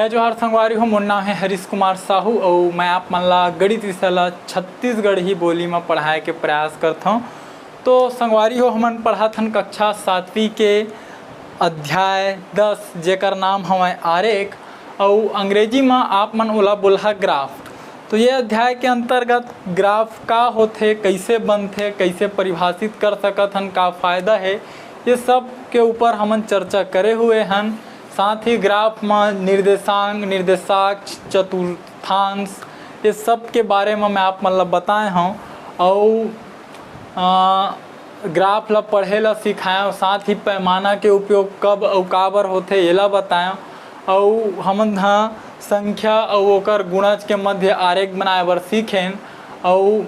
जय जोहार संगवारी हो। मोर नाम है हरीश कुमार साहू और मैं आप मन ला गणित विषय ला छत्तीसगढ़ी बोली में पढ़ाए के प्रयास करता हूँ। तो संगवारी हो, हमन पढ़त हन कक्षा 7वीं के अध्याय 10 जेकर नाम हवे आरेख और अंग्रेजी में आप मन ओला बोलहा ग्राफ। तो ये अध्याय के अंतर्गत ग्राफ का होथे, कैसे बनथे, कैसे परिभाषित कर सकत हन, का फ़ायदा है, ये सब के ऊपर हमन चर्चा करे हुए हन। साथ ही ग्राफ में निर्देशांक, निर्देशांक, चतुर्थांश, ये सब के बारे में मैं आप मतलब बताए हूँ और ग्राफ ला पढ़े ला सिखाएं। साथ ही पैमाना के उपयोग कब और काबर होथे ये ला बताएं और हमन संख्या और ओकर गुणज के मध्य आरेख बनाए बर सीखें और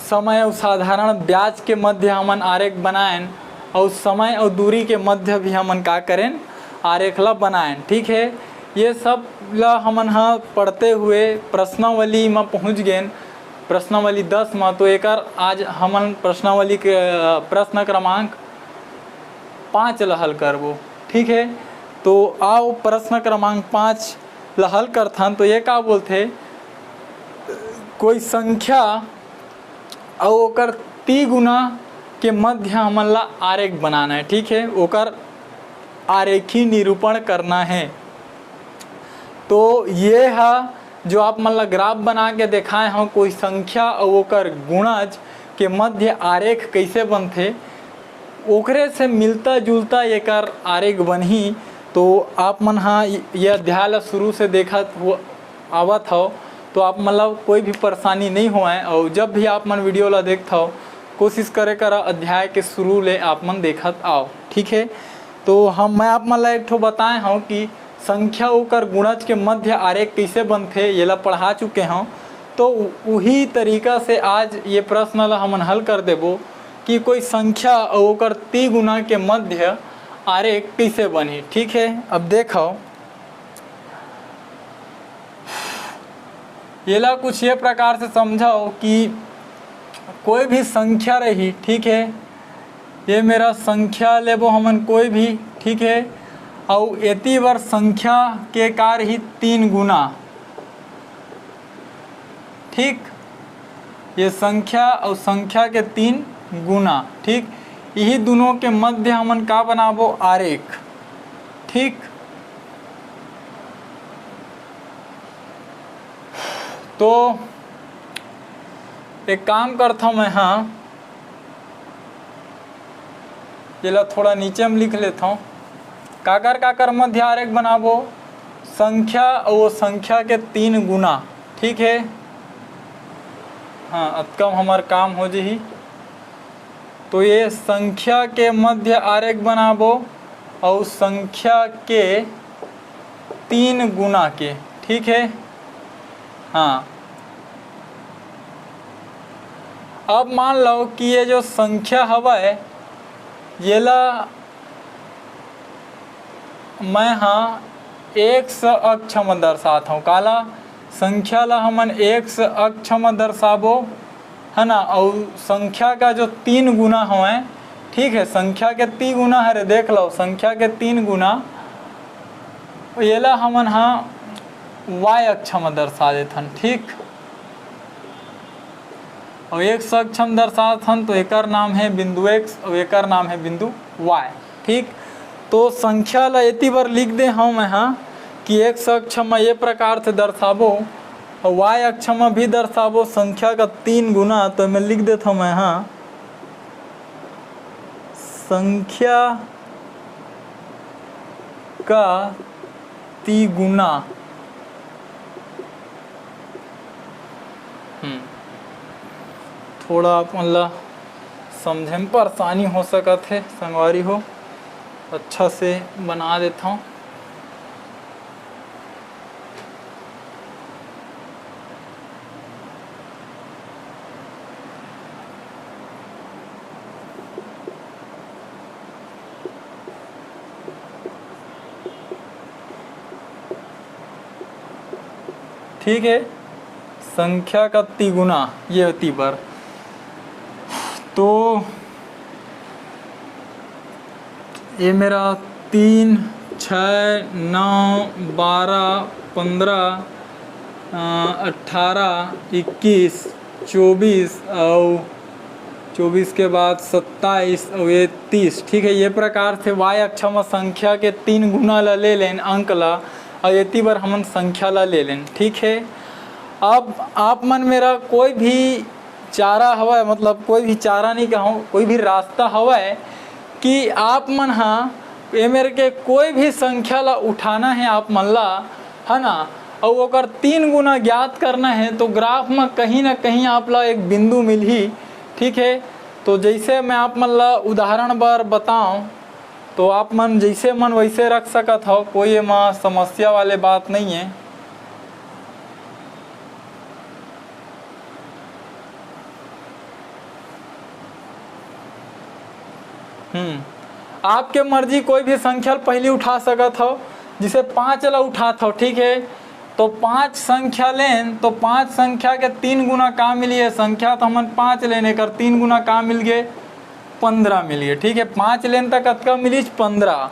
समय और साधारण ब्याज के मध्य हमन आरेख बनाएं और समय और दूरी के मध्य भी हमन का करें, आरेख ला बनाएं। ठीक है, ये सब ला हमन पढ़ते हुए प्रश्नावली में पहुँच गए, प्रश्नावली 10 में। तो एक आज हमन प्रश्नावली के प्रश्न क्रमांक 5 ला हल करबो। ठीक है, तो आओ प्रश्न क्रमांक 5 ला हल करथन। तो ये का बोलथे, कोई संख्या और ओकर 3 गुना के मध्य हमन ला आरेख बनाना है। ठीक है, ओकर आरेखी निरूपण करना है। तो ये है जो आप मन ला ग्राफ बना के दिखाए हैं, कोई संख्या और ओकर गुणज के मध्य आरेख कैसे बनथे, ओकरे से मिलता जुलता एकर आरेख बनही। तो आप मन ये अध्याय ला शुरू से देखत हो आवत हो तो आप मतलब कोई भी परेशानी नहीं होए। और जब भी आप मन वीडियो ला देखत हो कोशिश करे करा अध्याय के शुरू ले आप मन देखत आओ। ठीक है, तो मैं आप मन ला एक ठो बताए हूँ कि संख्या ओकर गुणज के मध्य आरेख कैसे बनथे, ये ला पढ़ा चुके हूँ। तो वही तरीका से आज ये प्रश्न ला हमन हल कर देबो कि कोई संख्या और ओकर 3 गुना के मध्य आरेख कैसे बनी। ठीक है, अब देखो ये ला कुछ ये प्रकार से समझाओ कि कोई भी संख्या रही। ठीक है, ये मेरा संख्या लेबो हमन कोई भी। ठीक है, और एती बार संख्या के कार ही 3 गुना। ठीक, ये संख्या और संख्या के 3 गुना। ठीक, यही दोनों के मध्य हमन का बनाबो, आरेख। ठीक, तो एक काम करता हूँ मैं, ये ला थोड़ा नीचे में लिख लेता हूँ। काकर मध्य आरेख बनाबो, संख्या और वो संख्या के 3 गुना। ठीक है, हाँ अतकम हमार काम हो जाही। तो ये संख्या के मध्य आरेख बनाबो और संख्या के 3 गुना के। ठीक है, हाँ अब मान लो कि ये जो संख्या हवा ये ला मैं x अक्ष में दर्शाता हूँ। काला संख्या ला हमन x अक्ष में दर्शाबो, है ना। और संख्या का जो 3 गुना हवे, ठीक है, संख्या के 3 गुना है रे, देख लो संख्या के 3 गुना ये ला हमन y अक्ष में दर्शा देथन। ठीक, और x अक्ष में दर्शाथन तो एकर नाम है बिंदु x और एकर नाम है बिंदु y। ठीक, तो संख्या ला एती बार लिख दे मैं कि x अक्ष में ये प्रकार से दर्शाबो और y अक्ष में भी दर्शाबो संख्या का 3 गुना। तो मैं लिख देता हूँ मैं संख्या का 3 गुना। थोड़ा मतलब समझे में परेशानी हो सकत है संगवारी हो, अच्छा से बना देता हूँ। ठीक है, संख्या का 3 गुना ये होती बार। तो ये मेरा 3 6 9 12 15 18 21 24 और 24 के बाद 27 और ये 30। ठीक है, ये प्रकार से y अक्षम संख्या के 3 गुना ला ले लें अंक ला और ये बार हमन संख्या ला ले लें। ठीक है, अब आप मन मेरा कोई भी चारा हवा, मतलब कोई भी चारा नहीं कहूँ, कोई भी रास्ता हवा है कि आप मन हाँ ये मेरे के कोई भी संख्या ला उठाना है आप मन ला, है ना, और ओकर 3 गुना ज्ञात करना है तो ग्राफ में कहीं ना कहीं आप ला एक बिंदु मिल ही। ठीक है, तो जैसे मैं आप मन ला उदाहरण बार बताऊं तो आप मन जैसे मन वैसे रख सकत हो, कोई एमा समस्या वाले बात नहीं है। आपके मर्जी कोई भी संख्या पहले उठा सकत हो, जिसे 5 ला उठात हो। ठीक है, तो 5 संख्या लें तो 5 संख्या के 3 गुना का मिलिए, संख्या तो हमन 5 लेने कर 3 गुना का मिल गए 15 मिलिए। ठीक है, 5 लेन तक कतका मिलीच 15।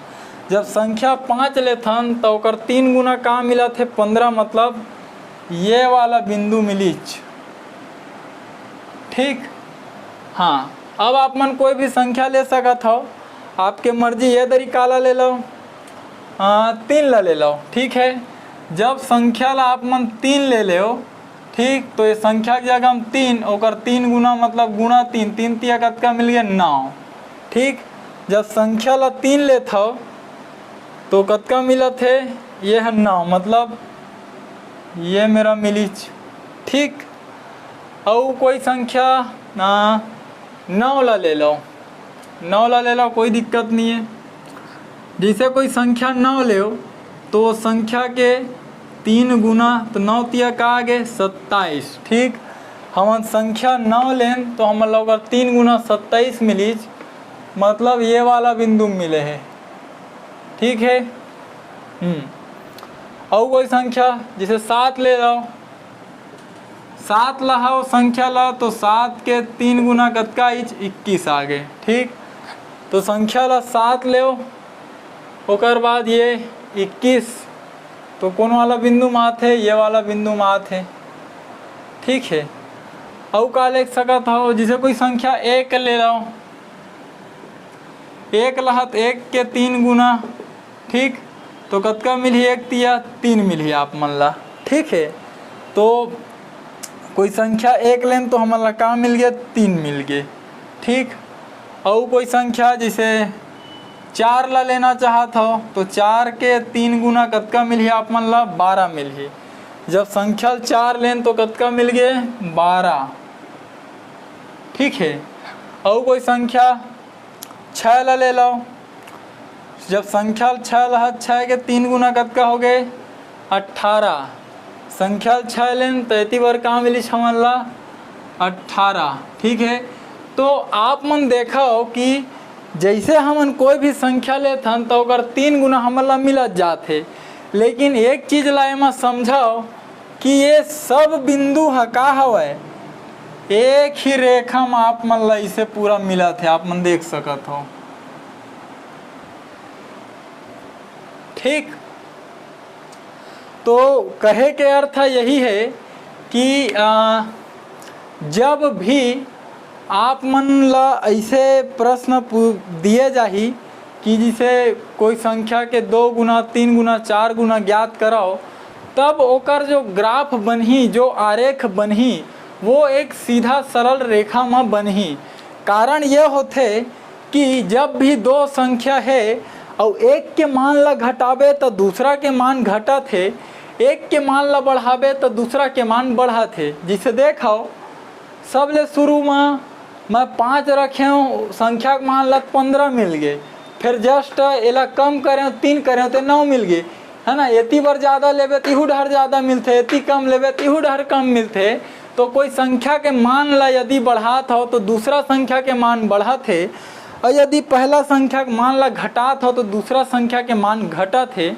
जब संख्या 5 लेथन तो ओकर 3 गुना का मिला थे 15, मतलब ये वाला बिंदु मिलीच। ठीक, हाँ, अब आप मन कोई भी संख्या ले सकत हो, आपके मर्जी ये तरीका ला ले लो, 3 ला ले लो। ठीक है, जब संख्या ला आप मन 3 ले ले हो, ठीक, तो ये संख्या की जगह हम 3 और 3 गुना मतलब गुणा 3, 3 तिया कतका मिल गया 9। ठीक, जब संख्या ला 3 लेत हो तो कतका मिला थे, ये है 9, मतलब ये मेरा मिलीच। ठीक, और कोई संख्या 9 ला ले लो, 9 ला ले लो, कोई दिक्कत नहीं है। जैसे कोई संख्या 9 ले तो संख्या के 3 गुना तो 9 तिया का आगे 27। ठीक, हम संख्या 9 लें तो हम लोग 3 गुना 27 मिलीज, मतलब ये वाला बिंदु मिले है। ठीक है, और कोई संख्या जैसे 7 ले लो, 7 लहाओ संख्या ला तो 7 के 3 गुना कतका 21 आ गए। ठीक, तो संख्या ला 7 ले ओकर बाद ये 21, तो कौन वाला बिंदु मात है, ये वाला बिंदु मात है। ठीक है, और का लिख सकत हो, जिसे कोई संख्या 1 ले लो, 1 लहत 1 के 3 गुना। ठीक, तो कतका मिली 1 तिया 3 मिली आप मन ला। ठीक है, तो कोई संख्या 1 लें तो हमारा का मिल गया 3 मिल गए। ठीक, और कोई संख्या जैसे 4 ला लेना चाहत हो तो 4 के 3 गुना कतका मिली आप मन ला 12 मिली। जब संख्या 4 लें तो कतका मिल गए 12। ठीक है, और कोई संख्या 6 ला ले लो, जब संख्या 6 ला 6 के 3 गुना कतका हो गए 18। संख्या 6 लें तो इतनी बार कहाँ मिली हमन ला 18। ठीक है, तो आप मन देखा हो कि जैसे हमन कोई भी संख्या लेथन तो अगर 3 गुना हमन ला मिलत जाते, लेकिन एक चीज़ ला एमा समझाओ कि ये सब बिंदु है का हवे, एक ही रेखा में आप मन ला इसे पूरा मिला थे, आप मन देख सकत हो। ठीक, तो कहे के अर्थ यही है कि जब भी आप मन ला ऐसे प्रश्न दिए जाही कि जिसे कोई संख्या के 2 गुना 3 गुना 4 गुना ज्ञात कराओ, तब ओकर जो ग्राफ बनही, जो आरेख बनही, वो एक सीधा सरल रेखा में बनही। कारण यह होते कि जब भी 2 संख्या है और एक के मान ला घटाबे तो दूसरा के मान घटत है, एक के मान ला बढ़ाबे तो दूसरा के मान बढ़त है। जिसे देखो सबले शुरू में मैं 5 रखे हूँ, संख्या के मान ला 15 मिल गए, फिर जस्ट एला कम करें 3 करें तो 9 मिल गए, है ना। इतनी बार ज़्यादा लेबे तिहू ढर ज़्यादा मिलते, इतनी कम लेबे तिहू ढर कम मिलते। तो कोई संख्या के मान ला यदि बढ़ात हो तो दूसरा संख्या के मान बढ़त है, और यदि पहला संख्या के मान ला घटात हो तो दूसरा संख्या के मान घटत है।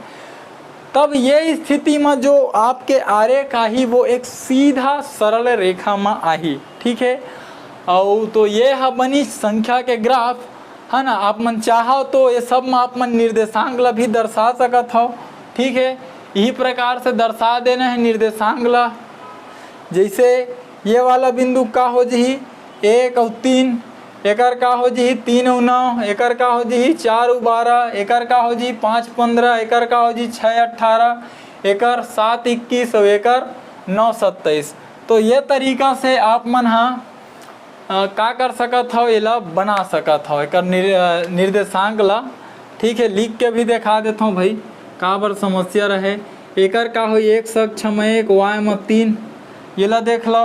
तब ये स्थिति में जो आपके आरेख आही वो एक सीधा सरल रेखा में आही। ठीक है, और तो ये है बनी संख्या के ग्राफ। है ना। आप मन चाहो तो ये सब में आप मन निर्देशांक ला भी दर्शा सकत हो, ठीक है। यही प्रकार से दर्शा देना है निर्देशांक ला। जैसे ये वाला बिंदु का हो जी 1 और 3, एकर का हो जी 3 और 9, एकर का हो जी 4 और 12, एकर का हो जी 5 15, एकर का हो जी 6 18, एकर 7 21 और एकर 9 27। तो ये तरीका से आप मन का कर सकत हो, एला बना सकत हो एकर निर्देशांक ला, ठीक है। लिख के भी दिखा देता हूँ भाई का बर समस्या रहे। एकर का हो x अक्ष में 1 y में 3, ये ला देख लो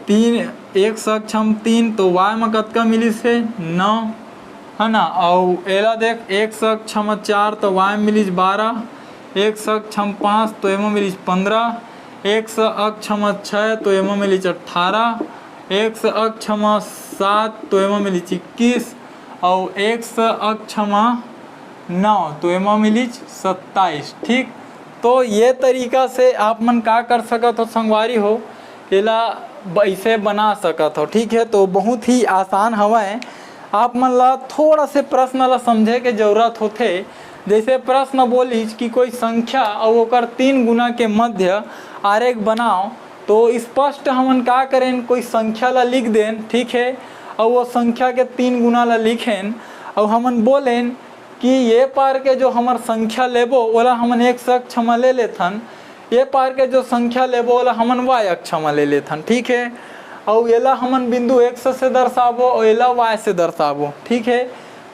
3 x अक्ष में 3 तो y में कतका मिलिस है 9, है ना। और एला देख x अक्ष में 4 तो y में मिलिस 12, x अक्ष में 5 तो एमा मिलिस 15, x अक्ष में 6 तो एमा मिलिस 18, x अक्ष में 7 तो एमा मिलिस 21 और x अक्ष में 9 तो एमा मिलिस 27, ठीक। तो ये तरीका से आप मन का कर सकत हो संगवारी हो, एला ऐसे बना सकत हो, ठीक है। तो बहुत ही आसान हवय। आप मन ला थोड़ा से प्रश्न ला समझे के जरूरत होथे। जैसे प्रश्न बोलिस कि कोई संख्या और ओकर 3 गुना के मध्य आरेख बनाओ, तो स्पष्ट हमन का करें कोई संख्या ला लिख दें, ठीक है। और वो संख्या के 3 गुना ला लिखें और हमन बोलें कि ये पार के जो हमार संख्या लेबो ओला हमन x अक्ष में ले लेथन, ये पार के जो संख्या लेबो ओला हमन y अक्ष में ले लेथन, ठीक है। और एला हमन बिंदु x से दर्शाबो और एला y से दर्शाबो, ठीक है।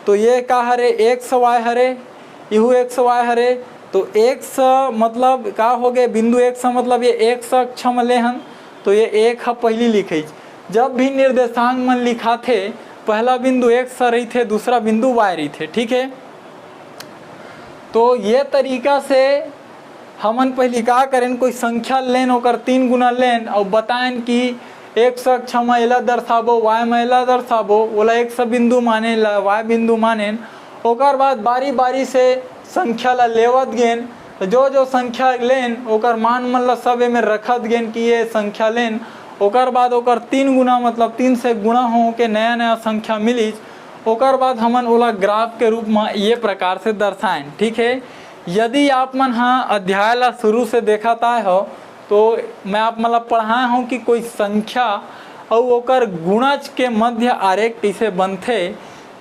तो ये का हरे x y हरे, इहू x y हरे। तो x मतलब का हो गए बिंदु x मतलब ये x अक्ष में लेहन, तो ये 1 पहली लिखे। जब भी निर्देशांक मन लिखाथे पहला बिंदु x रही थे, दूसरा बिंदु y रही थे, ठीक है। तो ये तरीका से हमन पहले का करें कोई संख्या लेन ओकर 3 गुना लेन और बताएं कि x अक्ष में एला दर्शाबो y में एला दर्शाबो, ओला x बिंदु माने ला y बिंदु माने। ओकर बाद बारी बारी से संख्या ला लेवत गेन, जो जो संख्या लेन ओकर मान मन ला सब में रखत गेन कि ये संख्या लेन। ओकर बाद ओकर 3 गुना मतलब 3 से गुणा हो के नया नया संख्या मिलिस। ओकर बाद हमन ओला ग्राफ के रूप में ये प्रकार से दर्शाएं, ठीक है। यदि आप मन अध्याय ला शुरू से देखत आए हो तो मैं आप मन ला पढ़ाए हूँ कि कोई संख्या और ओकर गुणज के मध्य आरेख कैसे बनथे,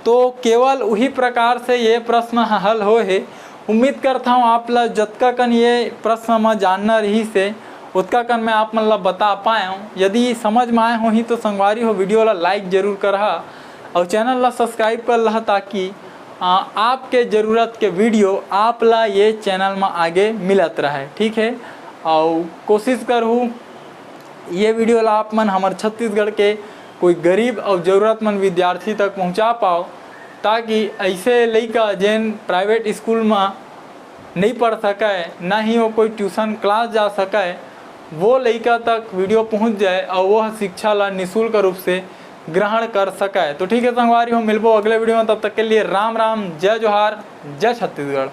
तो केवल वही प्रकार से ये प्रश्न हल हो है। उम्मीद करता हूँ आप ला जतका कन ये प्रश्न में जानना रही से उतका कन मैं आप मन ला बता पाया हूँ। यदि समझ में आए हो ही तो संगवारी हो वीडियो ला लाइक जरूर करहा और चैनल ला सब्सक्राइब कर लहा, ताकि आपके ज़रूरत के वीडियो आप ला ये चैनल में आगे मिलत रहे, ठीक है। और कोशिश करूँ ये वीडियो ला आप मन हमारे छत्तीसगढ़ के कोई गरीब और ज़रूरतमंद विद्यार्थी तक पहुंचा पाओ, ताकि ऐसे लड़का जैन प्राइवेट स्कूल में नहीं पढ़ सके, ना ही वो कोई ट्यूशन क्लास जा सके, वो लड़का तक वीडियो पहुंच जाए और वह शिक्षा ला निःशुल्क रूप से ग्रहण कर सके। तो ठीक है संगवारी हो, मिलबो अगले वीडियो में। तब तक के लिए राम राम, जय जोहार, जय छत्तीसगढ़।